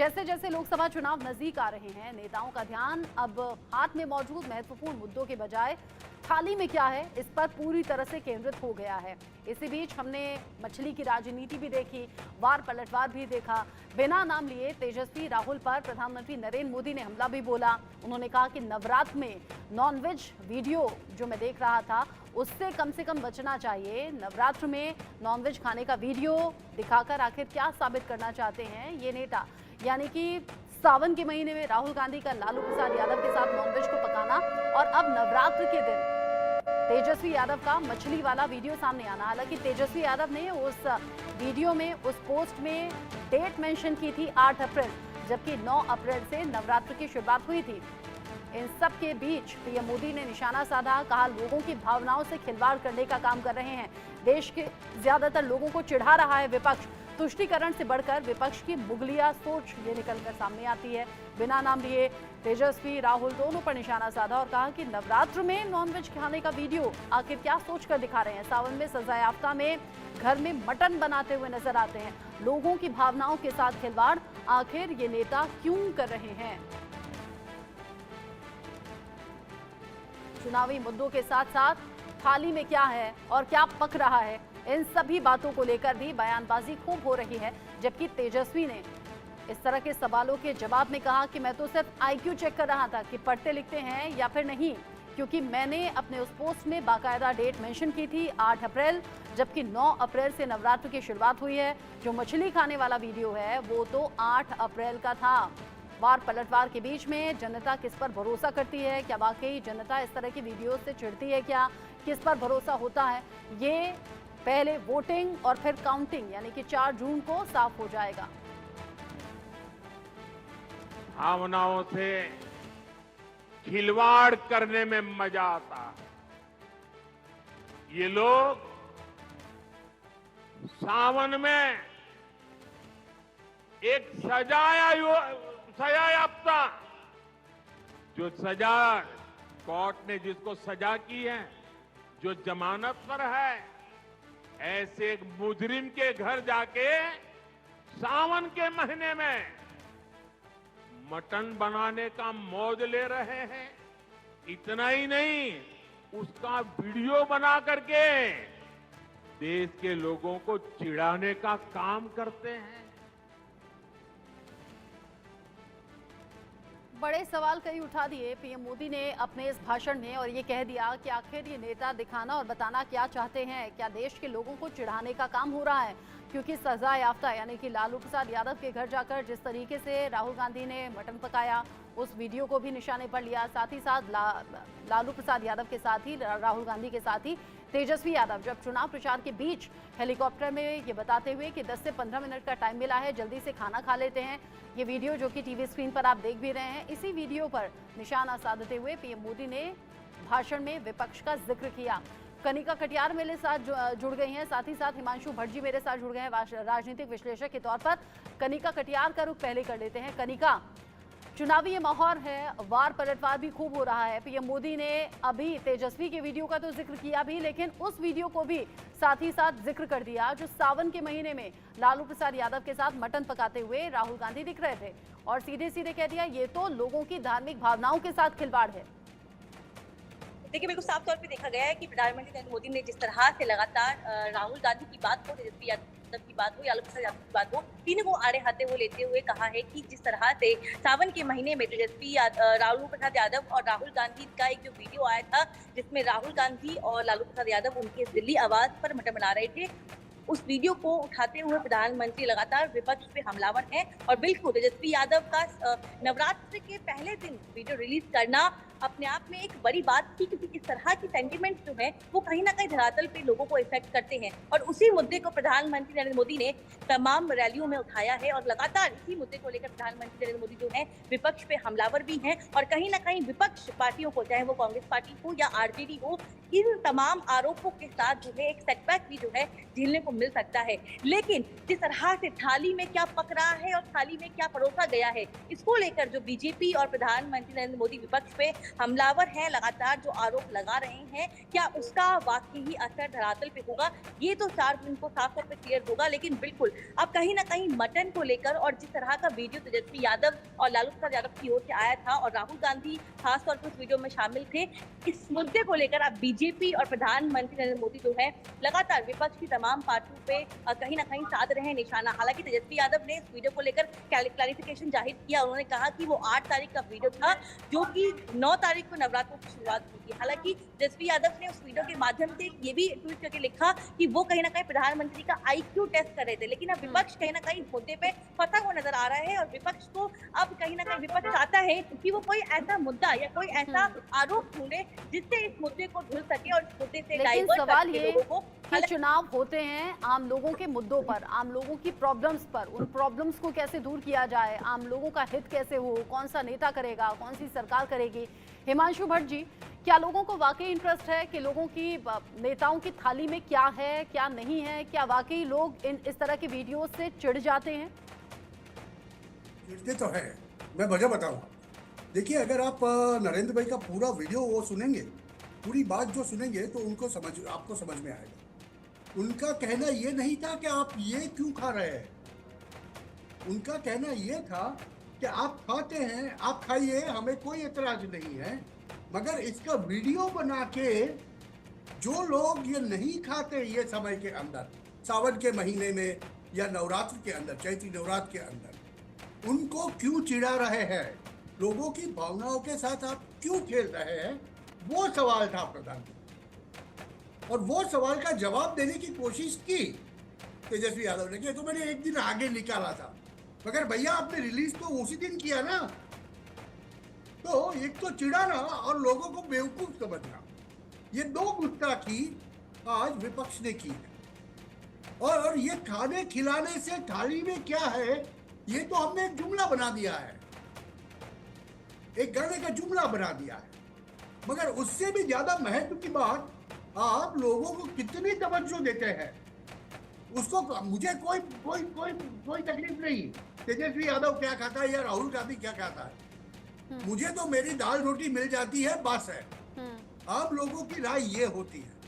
जैसे जैसे लोकसभा चुनाव नजदीक आ रहे हैं, नेताओं का ध्यान अब हाथ में मौजूद महत्वपूर्ण मुद्दों के बजाय थाली में क्या है इस पर पूरी तरह से केंद्रित हो गया है। इसी बीच हमने मछली की राजनीति भी देखी, वार पलटवार भी देखा। बिना नाम लिए तेजस्वी राहुल पर प्रधानमंत्री नरेंद्र मोदी ने हमला भी बोला। उन्होंने कहा कि नवरात्र में नॉनवेज वीडियो जो मैं देख रहा था उससे कम बचना चाहिए। नवरात्र में नॉनवेज खाने का वीडियो दिखाकर आखिर क्या साबित करना चाहते हैं ये नेता, यानी कि सावन के महीने में राहुल गांधी का लालू प्रसाद यादव के साथ नॉनवेज को पकाना और अब नवरात्र के दिन तेजस्वी यादव का मछली वाला वीडियो सामने आना। हालांकि तेजस्वी यादव ने उस वीडियो में, उस पोस्ट में डेट मेंशन की थी 8 अप्रैल, जबकि 9 अप्रैल से नवरात्र की शुरुआत हुई थी। इन सब के बीच पीएम मोदी ने निशाना साधा, कहा लोगों की भावनाओं से खिलवाड़ करने का काम कर रहे हैं। देश के ज्यादातर लोगों को चिढ़ा रहा है विपक्ष। तुष्टीकरण से बढ़कर विपक्ष की मुगलिया सोच ये निकलकर सामने आती है। बिना नाम लिए तेजस्वी राहुल दोनों पर निशाना साधा और कहा कि नवरात्र में नॉनवेज खाने का वीडियो आखिर क्या सोच कर दिखा रहे हैं। सावन में सजा याफ्ता में घर में मटन बनाते हुए नजर आते हैं। लोगों की भावनाओं के साथ खिलवाड़ आखिर ये नेता क्यों कर रहे हैं? चुनावी मुद्दों के साथ साथ थाली में क्या है और क्या पक रहा है, इन सभी बातों को लेकर भी बयानबाजी खूब हो रही है। जबकि तेजस्वी ने इस तरह के सवालों के जवाब में कहा कि मैं तो सिर्फ आईक्यू चेक कर रहा था कि पढ़ते लिखते हैं या फिर नहीं, क्योंकि मैंने अपने उस पोस्ट में बाकायदा डेट मेंशन की थी 8 अप्रैल, जबकि 9 अप्रैल से नवरात्र की शुरुआत हुई है। जो मछली खाने वाला वीडियो है वो तो 8 अप्रैल का था। वार पलटवार के बीच में जनता किस पर भरोसा करती है? क्या वाकई जनता इस तरह की वीडियो से चिढ़ती है? क्या किस पर भरोसा होता है? ये पहले वोटिंग और फिर काउंटिंग यानी कि 4 जून को साफ हो जाएगा। भावनाओं से खिलवाड़ करने में मजा आता है। ये लोग सावन में एक सजा याफ्ता, जो सजा कोर्ट ने जिसको सजा की है, जो जमानत पर है, ऐसे एक मुजरिम के घर जाके सावन के महीने में मटन बनाने का मौज ले रहे हैं। इतना ही नहीं, उसका वीडियो बना करके देश के लोगों को चिढ़ाने का काम करते हैं। बड़े सवाल कई उठा दिए पीएम मोदी ने अपने इस भाषण में और ये कह दिया कि आखिर ये नेता दिखाना और बताना क्या चाहते हैं। क्या देश के लोगों को चिढ़ाने का काम हो रहा है? क्योंकि सजा याफ्ता यानी कि लालू प्रसाद यादव के घर जाकर जिस तरीके से राहुल गांधी ने मटन पकाया, उस वीडियो को भी निशाने पर लिया। साथ ही साथ लालू प्रसाद यादव के साथ ही, राहुल गांधी के साथ ही तेजस्वी यादव जब चुनाव प्रचार के बीच हेलीकॉप्टर में ये बताते हुए कि 10 से 15 मिनट का टाइम मिला है, जल्दी से खाना खा लेते हैं। ये वीडियो जो कि टीवी स्क्रीन पर आप देख भी रहे हैं, इसी वीडियो पर निशाना साधते हुए पीएम मोदी ने भाषण में विपक्ष का जिक्र किया। कनिका कटियार मेरे साथ जुड़ गई हैं, साथ ही साथ हिमांशु भट्ट जी मेरे साथ जुड़ गए हैं राजनीतिक विश्लेषक के तौर पर। कनिका कटियार का रुख पहले कर लेते हैं। कनिका, चुनावी ये माहौल है, वार पलटवार भी खूब हो रहा है। पीएम मोदी ने अभी तेजस्वी के वीडियो का तो जिक्र किया भी, लेकिन उस वीडियो को भी साथ ही साथ जिक्र कर दिया जो सावन के महीने में लालू प्रसाद यादव के साथ मटन पकाते हुए राहुल गांधी दिख रहे थे, और सीधे सीधे कह दिया ये तो लोगों की धार्मिक भावनाओं के साथ खिलवाड़ है। देखिए, बिल्कुल साफ तौर पे देखा गया है कि प्रधानमंत्री नरेंद्र मोदी ने जिस तरह से लगातार राहुल गांधी की बात हो, तेजस्वी यादव की बात हो, लालू प्रसाद यादव की बात हो, तीनों को आड़े हाथे वो लेते हुए कहा है कि जिस तरह से सावन के महीने में तेजस्वी लालू प्रसाद यादव और राहुल गांधी का एक जो वीडियो आया था, जिसमें राहुल गांधी और लालू प्रसाद यादव उनके दिल्ली आवास पर मटन बना रहे थे, उस वीडियो को उठाते हुए प्रधानमंत्री लगातार विपक्ष पे हमलावर हैं। और बिल्कुल तेजस्वी यादव का नवरात्र के पहले दिन वीडियो रिलीज करना अपने आप में एक बड़ी बात थी, क्योंकि इस तरह की सेंटिमेंट जो है वो कहीं ना कहीं धरातल पे लोगों को इफेक्ट करते हैं। और उसी मुद्दे को प्रधानमंत्री नरेंद्र मोदी ने तमाम रैलियों में उठाया है और लगातार इसी मुद्दे को लेकर प्रधानमंत्री नरेंद्र मोदी जो है विपक्ष पे हमलावर भी हैं। और कहीं ना कहीं विपक्ष पार्टियों को, चाहे वो कांग्रेस पार्टी हो या आरजेडी हो, इन तमाम आरोपों के साथ जो है एक सेटबैक भी जो है झेलने को मिल सकता है। लेकिन जिस तरह से थाली में क्या पक रहा है और थाली में क्या परोसा गया है, इसको लेकर जो बीजेपी और प्रधानमंत्री नरेंद्र मोदी विपक्ष पे हमलावर हैं, लगातार जो आरोप लगा रहे हैं, क्या उसका वाकई ही असर धरातल पे होगा, ये तो 4 दिन को साफ तौर पे क्लियर होगा। लेकिन बिल्कुल अब कहीं ना कहीं मटन को लेकर और जिस तरह का वीडियो तेजस्वी यादव और लालू प्रसाद यादव की ओर से आया था और राहुल गांधी खासतौर पर उस वीडियो में शामिल थे, इस मुद्दे को लेकर अब बीजेपी और प्रधानमंत्री नरेंद्र मोदी जो है लगातार विपक्ष की तमाम पार्टियों पे कहीं ना कहीं साध रहे हैं निशाना। हालांकि तेजस्वी यादव ने इस वीडियो को लेकर क्लैरिफिकेशन जाहिर किया। उन्होंने कहा कि वो 8 तारीख का वीडियो था जो कि 9 तारीख को नवरात्रों की शुरुआत हुई थी। हालांकि तेजस्वी यादव ने उस वीडियो के माध्यम से ये भी ट्वीट करके लिखा कि वो कहीं ना कहीं प्रधानमंत्री का IQ टेस्ट कर रहे थे। लेकिन अब विपक्ष कहीं ना कहीं मुद्दे पे फंसा हुआ नजर आ रहा है और विपक्ष को अब कहीं ना कहीं विपक्ष चाहता है कि वो कोई ऐसा मुद्दा या कोई ऐसा आरोप ढूंढे जिससे इस मुद्दे को धुल सके और इस मुद्दे से डाइवर्ट सवाल करके ये लोगों को कि चुनाव होते हैं आम लोगों के मुद्दों पर, आम लोगों की प्रॉब्लम्स पर, उन प्रॉब्लम्स को कैसे दूर किया जाए, आम लोगों का हित कैसे हो, कौन सा नेता करेगा, कौन सी सरकार करेगी। हिमांशु भट्ट जी, क्या लोगों को वाकई इंटरेस्ट है कि लोगों की नेताओं की थाली में क्या है क्या नहीं है? क्या वाकई लोग इस तरह के वीडियो से चिढ़ जाते हैं? चिढ़ते तो है, मैं वजह बताऊंगा। देखिए, अगर आप नरेंद्र भाई का पूरा वीडियो वो सुनेंगे, पूरी बात जो सुनेंगे तो आपको समझ में आएगा। उनका कहना ये नहीं था कि आप ये क्यों खा रहे हैं, उनका कहना ये था कि आप खाते हैं, आप खाइए, हमें कोई एतराज नहीं है, मगर इसका वीडियो बना के जो लोग ये नहीं खाते ये समय के अंदर, सावन के महीने में या नवरात्र के अंदर, चैत्री नवरात्र के अंदर, उनको क्यों चिढ़ा रहे हैं, लोगों की भावनाओं के साथ आप क्यों खेल रहे हैं, वो सवाल था प्रधानमंत्री। और वो सवाल का जवाब देने की कोशिश की तेजस्वी यादव ने कि तो मैंने एक दिन आगे निकाला था, मगर भैया आपने रिलीज तो उसी दिन किया ना। तो एक तो चिढ़ाना और लोगों को बेवकूफ समझना, ये 2 गुस्ताखी आज विपक्ष ने की है। और ये खाने खिलाने से थाली में क्या है, ये तो हमने एक जुमला बना दिया है, एक गाने का जुमला बना दिया है। मगर उससे भी ज्यादा महत्व की बात, आप लोगों को कितनी तवज्जो देते हैं उसको। मुझे कोई तकलीफ नहीं तेजस्वी यादव क्या खाता है या राहुल गांधी क्या खाता है, मुझे तो मेरी दाल रोटी मिल जाती है, बस है। आप लोगों की राय ये होती है,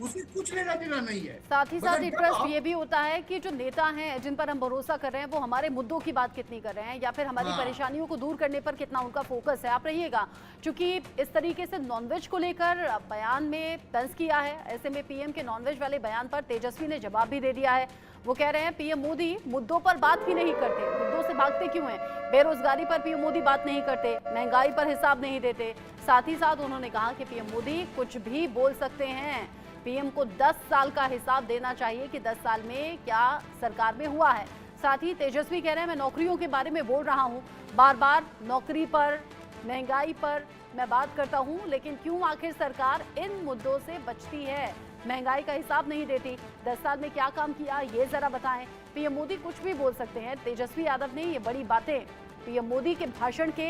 उससे कुछ लेना देना नहीं है। साथ ही साथ इंटरेस्ट ये भी होता है कि जो नेता हैं जिन पर हम भरोसा कर रहे हैं वो हमारे मुद्दों की बात कितनी कर रहे हैं या फिर हमारी परेशानियों को दूर करने पर कितना उनका फोकस है। आप रहिएगा, क्योंकि इस तरीके से नॉनवेज को लेकर बयान में तंज किया है, ऐसे में पीएम के नॉनवेज वाले बयान पर तेजस्वी ने जवाब भी दे दिया है। वो कह रहे हैं पीएम मोदी मुद्दों पर बात ही नहीं करते, मुद्दों से भागते क्यों हैं? बेरोजगारी पर पीएम मोदी बात नहीं करते, महंगाई पर हिसाब नहीं देते। साथ ही साथ उन्होंने कहा कि पीएम मोदी कुछ भी बोल सकते हैं, पीएम को 10 साल का हिसाब देना चाहिए कि 10 साल में क्या सरकार में हुआ है। साथ ही तेजस्वी कह रहे हैं मैं नौकरियों के बारे में बोल रहा हूं, बार बार नौकरी पर, महंगाई पर मैं बात करता हूं, लेकिन क्यों आखिर सरकार इन मुद्दों से बचती है, महंगाई का हिसाब नहीं देती, 10 साल में क्या काम किया ये जरा बताएं। पीएम मोदी कुछ भी बोल सकते हैं, तेजस्वी यादव ने ये बड़ी बातें पीएम मोदी के भाषण के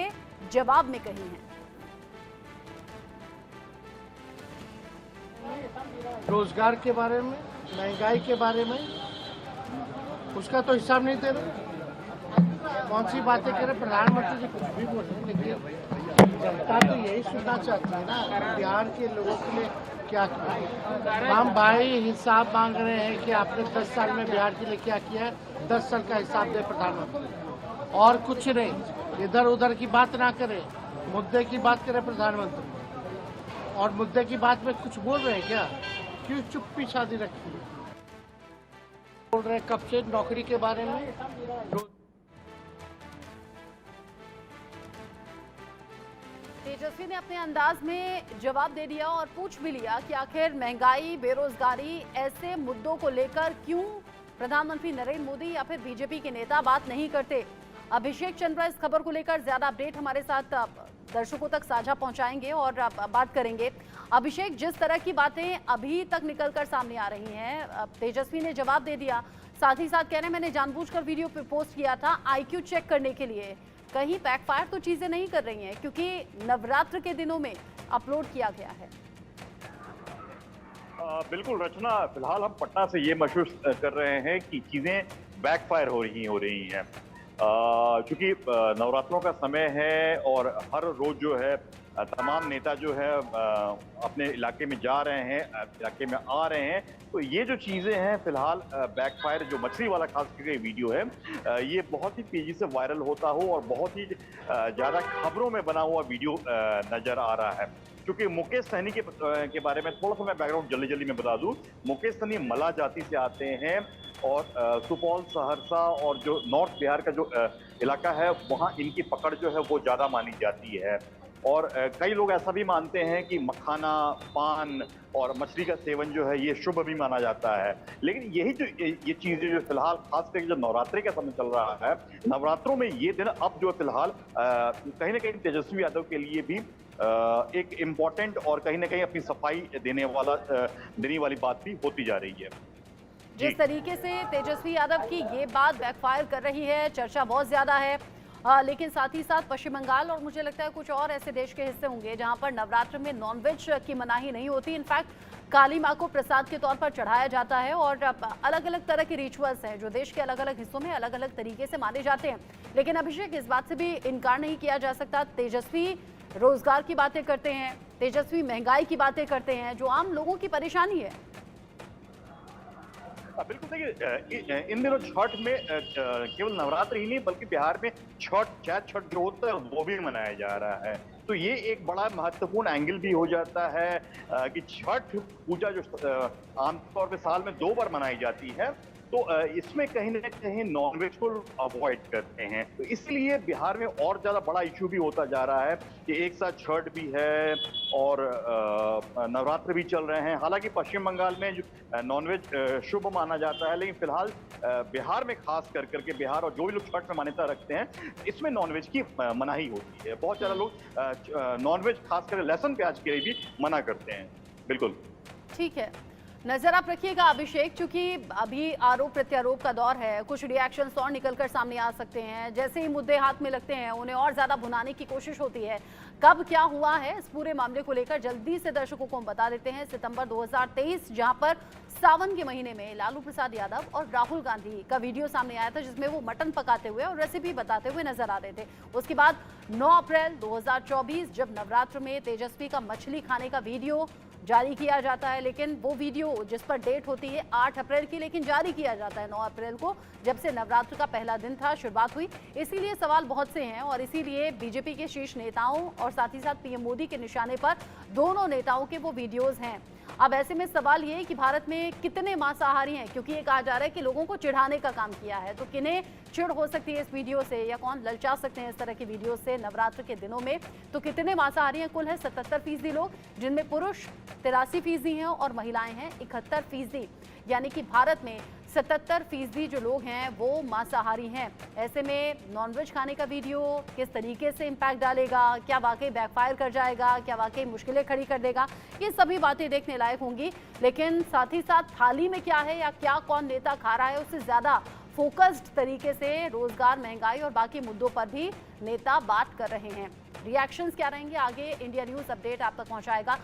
जवाब में कही हैं। रोजगार के बारे में, महंगाई के बारे में, उसका तो हिसाब नहीं दे रहे। कौन सी बातें कर रहे, प्रधानमंत्री जी कुछ भी बोल रहे, लेकिन जनता तो यही सुनना चाहती है ना बिहार के लोगों के लिए क्या किया। हम भाई हिसाब मांग रहे हैं कि आपने 10 साल में बिहार के लिए क्या किया है, 10 साल का हिसाब दे प्रधानमंत्री, और कुछ नहीं। इधर उधर की बात ना करें, मुद्दे की बात करें प्रधानमंत्री। और मुद्दे की बात में कुछ बोल रहे हैं क्या, क्यों चुप्पी शादी रखी है? बोल रहे हैं कब से नौकरी के बारे में। तेजस्वी ने अपने अंदाज में जवाब दे दिया और पूछ भी लिया कि आखिर महंगाई, बेरोजगारी, ऐसे मुद्दों को लेकर क्यों प्रधानमंत्री नरेंद्र मोदी या फिर बीजेपी के नेता बात नहीं करते। अभिषेक चंद्रा इस खबर को लेकर ज्यादा अपडेट हमारे साथ दर्शकों तक साझा पहुंचाएंगे और बात करेंगे। अभिषेक, जिस तरह की बातें अभी तक निकलकर सामने आ रही हैं, तेजस्वी ने जवाब दे दिया, साथ ही साथ कह रहे हैं मैंने जानबूझकर वीडियो पे पोस्ट किया था IQ चेक करने के लिए, कहीं बैकफायर तो चीजें नहीं कर रही हैं क्योंकि नवरात्र के दिनों में अपलोड किया गया है। बिल्कुल रचना, फिलहाल हम पटना से ये महसूस कर रहे हैं कि चीजें बैकफायर हो रही हैं। चूंकि नवरात्रों का समय है और हर रोज जो है तमाम नेता जो है अपने इलाके में जा रहे हैं, इलाके में आ रहे हैं, तो ये जो चीजें हैं फिलहाल बैकफायर, जो मछली वाला खास करके वीडियो है, ये बहुत ही तेजी से वायरल होता हो और बहुत ही ज्यादा खबरों में बना हुआ वीडियो नजर आ रहा है। क्योंकि मुकेश सहनी के बारे में थोड़ा सा मैं बैकग्राउंड जल्दी में बता दूं। मुकेश सहनी मला जाति से आते हैं और सुपौल, सहरसा और जो नॉर्थ बिहार का जो इलाका है, वहाँ इनकी पकड़ जो है वो ज्यादा मानी जाती है। और कई लोग ऐसा भी मानते हैं कि मखाना, पान और मछली का सेवन जो है ये शुभ भी माना जाता है। लेकिन यही जो ये चीजें जो फिलहाल खास करके जो नवरात्रि का समय चल रहा है, नवरात्रों में ये दिन अब जो फिलहाल कहीं ना कहीं तेजस्वी यादव के लिए भी एक इम्पोर्टेंट और कहीं ना कहीं अपनी सफाई देने वाली बात भी होती जा रही है। जिस तरीके से तेजस्वी यादव की ये बात बैकफायर कर रही है, चर्चा बहुत ज्यादा है, लेकिन साथ ही साथ पश्चिम बंगाल और मुझे लगता है कुछ और ऐसे देश के हिस्से होंगे जहां पर नवरात्र में नॉनवेज की मनाही नहीं होती। इनफैक्ट काली मां को प्रसाद के तौर पर चढ़ाया जाता है और अलग अलग तरह के रिचुअल्स हैं जो देश के अलग अलग हिस्सों में अलग अलग तरीके से माने जाते हैं। लेकिन अभिषेक, इस बात से भी इनकार नहीं किया जा सकता, तेजस्वी रोजगार की बातें करते हैं, तेजस्वी महंगाई की बातें करते हैं, जो आम लोगों की परेशानी है। बिल्कुल, देखिए इन दिनों छठ में केवल नवरात्र ही नहीं बल्कि बिहार में छठ जो होता है वो भी मनाया जा रहा है। तो ये एक बड़ा महत्वपूर्ण एंगल भी हो जाता है कि छठ पूजा जो आमतौर पे साल में 2 बार मनाई जाती है, तो इसमें कहीं ना कहीं नॉनवेज को अवॉइड करते हैं। तो इसलिए बिहार में और ज्यादा बड़ा इशू भी होता जा रहा है कि एक साथ छठ भी है और नवरात्र भी चल रहे हैं। हालांकि पश्चिम बंगाल में नॉनवेज शुभ माना जाता है, लेकिन फिलहाल बिहार में खास करके बिहार और जो भी लोग छठ में मान्यता रखते हैं, इसमें नॉनवेज की मनाही होती है। बहुत ज्यादा लोग नॉनवेज खास कर लहसुन प्याज के लिए भी मना करते हैं। बिल्कुल ठीक है, नजर आप रखिएगा अभिषेक, क्योंकि अभी आरोप प्रत्यारोप का दौर है, कुछ रिएक्शंस और निकलकर सामने आ सकते हैं। जैसे ही मुद्दे हाथ में लगते हैं उन्हें और ज्यादा भुनाने की कोशिश होती है। कब क्या हुआ है इस पूरे मामले को लेकर जल्दी से दर्शकों को हम बता देते हैं। सितंबर 2023, जहां पर सावन के महीने में लालू प्रसाद यादव और राहुल गांधी का वीडियो सामने आया था जिसमें वो मटन पकाते हुए और रेसिपी बताते हुए नजर आ रहे थे। उसके बाद 9 अप्रैल 2024 जब नवरात्र में तेजस्वी का मछली खाने का वीडियो जारी किया जाता है, लेकिन वो वीडियो जिस पर डेट होती है 8 अप्रैल की, लेकिन जारी किया जाता है 9 अप्रैल को, जब से नवरात्र का पहला दिन था, शुरुआत हुई। इसीलिए सवाल बहुत से हैं और इसीलिए बीजेपी के शीर्ष नेताओं और साथ ही साथ पीएम मोदी के निशाने पर दोनों नेताओं के वो वीडियोज हैं। अब ऐसे में सवाल ये है कि भारत में कितने मांसाहारी हैं, क्योंकि ये कहा जा रहा है कि लोगों को चिढ़ाने का काम किया है, तो किन्हें चिढ़ हो सकती है इस वीडियो से या कौन ललचा सकते हैं इस तरह की वीडियो से नवरात्र के दिनों में। तो कितने मांसाहारी हैं? कुल है 77% लोग, जिनमें पुरुष 83% हैं और महिलाएं हैं 71%। यानी कि भारत में 77% जो लोग हैं वो मांसाहारी हैं। ऐसे में नॉनवेज खाने का वीडियो किस तरीके से इम्पैक्ट डालेगा, क्या वाकई बैकफायर कर जाएगा, क्या वाकई मुश्किलें खड़ी कर देगा, ये सभी बातें देखने लायक होंगी। लेकिन साथ ही साथ थाली में क्या है या क्या कौन नेता खा रहा है, उससे ज़्यादा फोकस्ड तरीके से रोजगार, महंगाई और बाकी मुद्दों पर भी नेता बात कर रहे हैं। रिएक्शंस क्या रहेंगे आगे, इंडिया न्यूज़ अपडेट आप तक पहुंचाएगा।